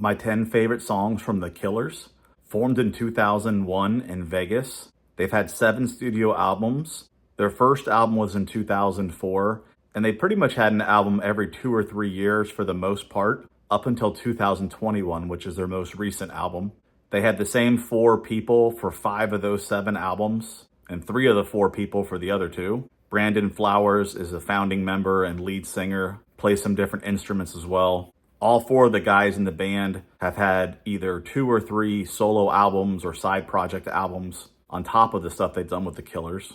My 10 favorite songs from The Killers. Formed in 2001 in Vegas. They've had 7 studio albums. Their first album was in 2004, and they pretty much had an album every 2 or 3 years for the most part, up until 2021, which is their most recent album. They had the same 4 people for 5 of those 7 albums, and 3 of the 4 people for the other 2. Brandon Flowers is a founding member and lead singer, plays some different instruments as well. All 4 of the guys in the band have had either 2 or 3 solo albums or side project albums on top of the stuff they've done with The Killers.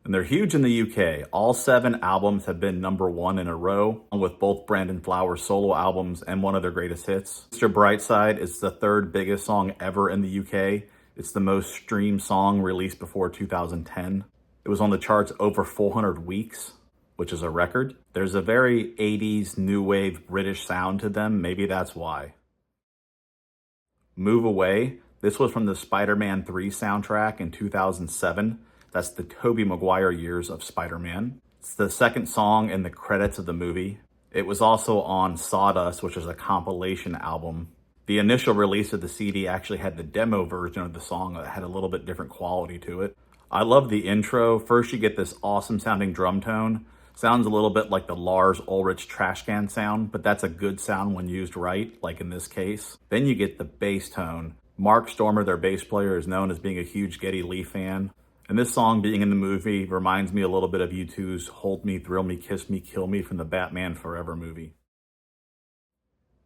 And they're huge in the UK. All 7 albums have been #1 in a row, with both Brandon Flowers' solo albums and one of their greatest hits. Mr. Brightside is the 3rd biggest song ever in the UK. It's the most streamed song released before 2010. It was on the charts over 400 weeks, which is a record. There's a very 80s new wave British sound to them. Maybe that's why. Move Away. This was from the Spider-Man 3 soundtrack in 2007. That's the Tobey Maguire years of Spider-Man. It's the 2nd song in the credits of the movie. It was also on Sawdust, which is a compilation album. The initial release of the CD actually had the demo version of the song that had a little bit different quality to it. I love the intro. First you get this awesome sounding drum tone. Sounds a little bit like the Lars Ulrich trash can sound, but that's a good sound when used right, like in this case. Then you get the bass tone. Mark Stormer, their bass player, is known as being a huge Geddy Lee fan. And this song being in the movie reminds me a little bit of U2's Hold Me, Thrill Me, Kiss Me, Kill Me from the Batman Forever movie.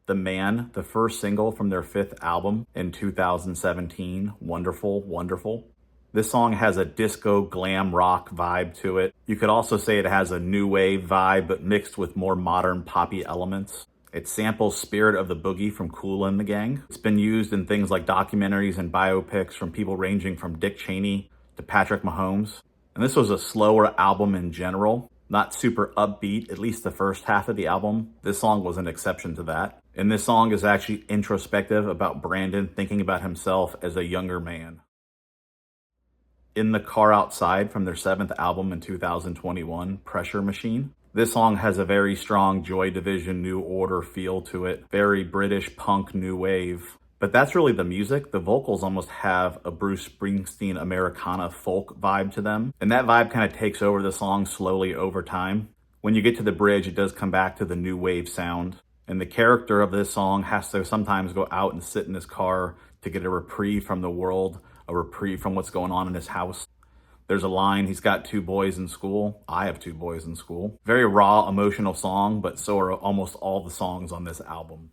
The Man, the first single from their 5th album in 2017, Wonderful, Wonderful. This song has a disco glam rock vibe to it. You could also say it has a new wave vibe, but mixed with more modern poppy elements. It samples Spirit of the Boogie from Kool and the Gang. It's been used in things like documentaries and biopics from people ranging from Dick Cheney to Patrick Mahomes. And this was a slower album in general, not super upbeat, at least the first half of the album. This song was an exception to that. And this song is actually introspective about Brandon thinking about himself as a younger man. In the Car Outside from their 7th album in 2021, Pressure Machine. This song has a very strong Joy Division New Order feel to it, very British punk new wave. But that's really the music. The vocals almost have a Bruce Springsteen Americana folk vibe to them. And that vibe kind of takes over the song slowly over time. When you get to the bridge, it does come back to the new wave sound. And the character of this song has to sometimes go out and sit in his car to get a reprieve from the world, a reprieve from what's going on in his house. There's a line, he's got 2 boys in school. I have 2 boys in school. Very raw, emotional song, but so are almost all the songs on this album.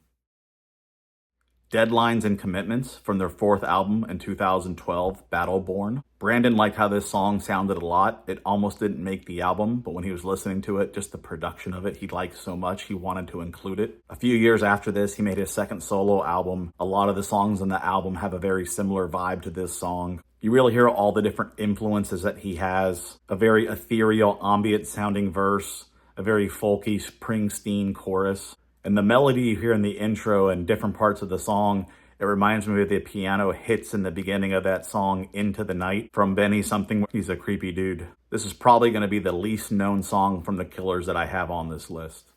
Deadlines and Commitments from their 4th album in 2012, Battleborn. Brandon liked how this song sounded a lot. It almost didn't make the album, but when he was listening to it, just the production of it, he liked so much, he wanted to include it. A few years after this, he made his 2nd solo album. A lot of the songs on the album have a very similar vibe to this song. You really hear all the different influences that he has. A very ethereal, ambient sounding verse, a very folky Springsteen chorus. And the melody you hear in the intro and different parts of the song, it reminds me of the piano hits in the beginning of that song, Into the Night, from Benny Something. He's a creepy dude. This is probably going to be the least known song from The Killers that I have on this list.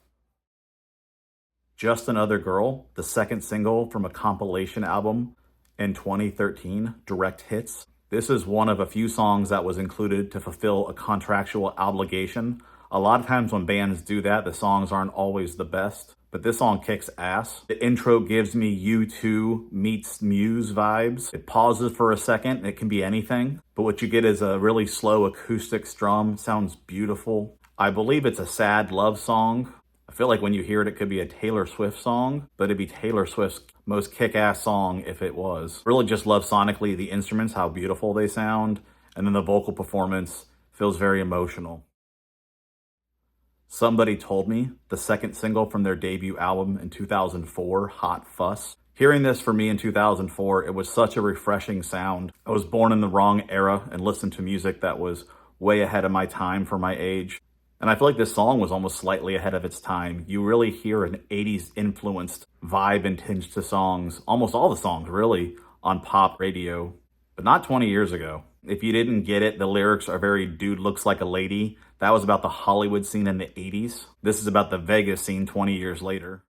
Just Another Girl, the 2nd single from a compilation album in 2013, Direct Hits. This is one of a few songs that was included to fulfill a contractual obligation. A lot of times when bands do that, the songs aren't always the best. But this song kicks ass. The intro gives me U2 meets Muse vibes. It pauses for a second, it can be anything. But what you get is a really slow acoustic strum. Sounds beautiful. I believe it's a sad love song. I feel like when you hear it, it could be a Taylor Swift song, but it'd be Taylor Swift's most kick-ass song if it was. Really just love sonically the instruments, how beautiful they sound, and then the vocal performance feels very emotional. Somebody Told Me, the 2nd single from their debut album in 2004, Hot Fuss. Hearing this for me in 2004, it was such a refreshing sound. I was born in the wrong era and listened to music that was way ahead of my time for my age. And I feel like this song was almost slightly ahead of its time. You really hear an 80s influenced vibe and tinge to songs, almost all the songs really, on pop radio, but not 20 years ago. If you didn't get it, the lyrics are very dude looks like a lady. That was about the Hollywood scene in the 80s. This is about the Vegas scene 20 years later.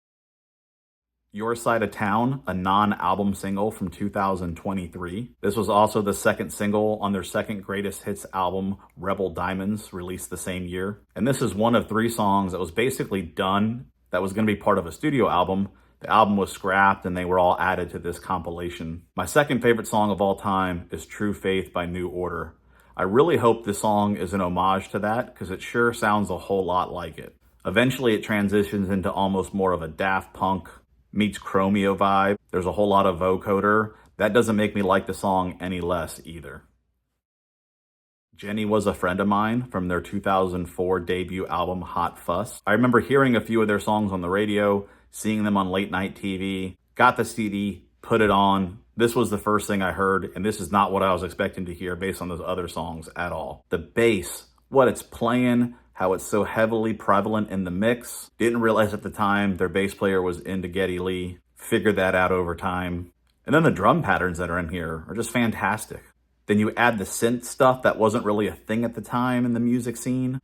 Your Side of Town, a non-album single from 2023. This was also the second single on their second greatest hits album, Rebel Diamonds, released the same year. And this is one of 3 songs that was basically done that was going to be part of a studio album. The album was scrapped and they were all added to this compilation. My second favorite song of all time is True Faith by New Order. I really hope this song is an homage to that because it sure sounds a whole lot like it. Eventually it transitions into almost more of a Daft Punk meets Chromeo vibe. There's a whole lot of vocoder. That doesn't make me like the song any less either. Jenny Was a Friend of Mine from their 2004 debut album Hot Fuss. I remember hearing a few of their songs on the radio, seeing them on late night TV, got the CD, put it on. This was the first thing I heard, and this is not what I was expecting to hear based on those other songs at all. The bass, what it's playing, how it's so heavily prevalent in the mix. Didn't realize at the time their bass player was into Geddy Lee. Figured that out over time. And then the drum patterns that are in here are just fantastic. Then you add the synth stuff that wasn't really a thing at the time in the music scene.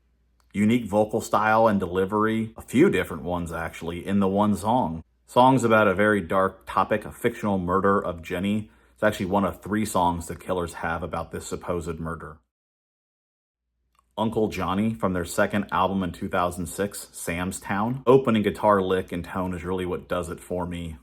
Unique vocal style and delivery, a few different ones actually, in the one song. Songs about a very dark topic, a fictional murder of Jenny. It's actually one of 3 songs the Killers have about this supposed murder. Uncle Jonny from their second album in 2006, Sam's Town. Opening guitar lick and tone is really what does it for me.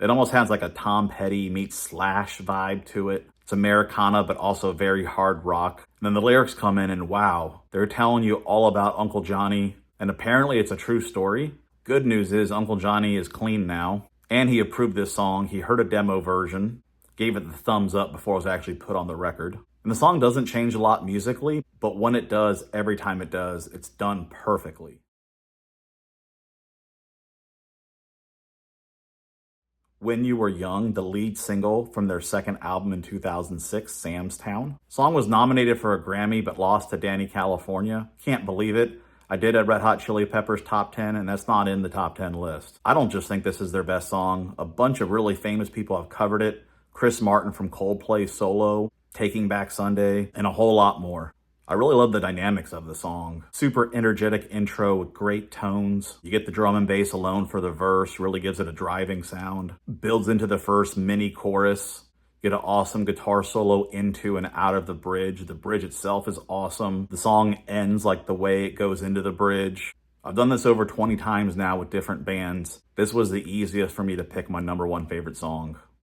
It almost has like a Tom Petty meets Slash vibe to it. It's Americana, but also very hard rock. And then the lyrics come in and wow, they're telling you all about Uncle Jonny. And apparently it's a true story. Good news is Uncle Jonny is clean now. And he approved this song. He heard a demo version, gave it the thumbs up before it was actually put on the record. And the song doesn't change a lot musically, but when it does, every time it does, it's done perfectly. When You Were Young, the lead single from their second album in 2006, Sam's Town. Song was nominated for a Grammy but lost to Danny California. Can't believe it. I did a Red Hot Chili Peppers top 10 and that's not in the top 10 list. I don't just think this is their best song. A bunch of really famous people have covered it. Chris Martin from Coldplay solo, Taking Back Sunday, and a whole lot more. I really love the dynamics of the song. Super energetic intro with great tones. You get the drum and bass alone for the verse, really gives it a driving sound. Builds into the first mini chorus. Get an awesome guitar solo into and out of the bridge. The bridge itself is awesome. The song ends like the way it goes into the bridge. I've done this over 20 times now with different bands. This was the easiest for me to pick my #1 favorite song.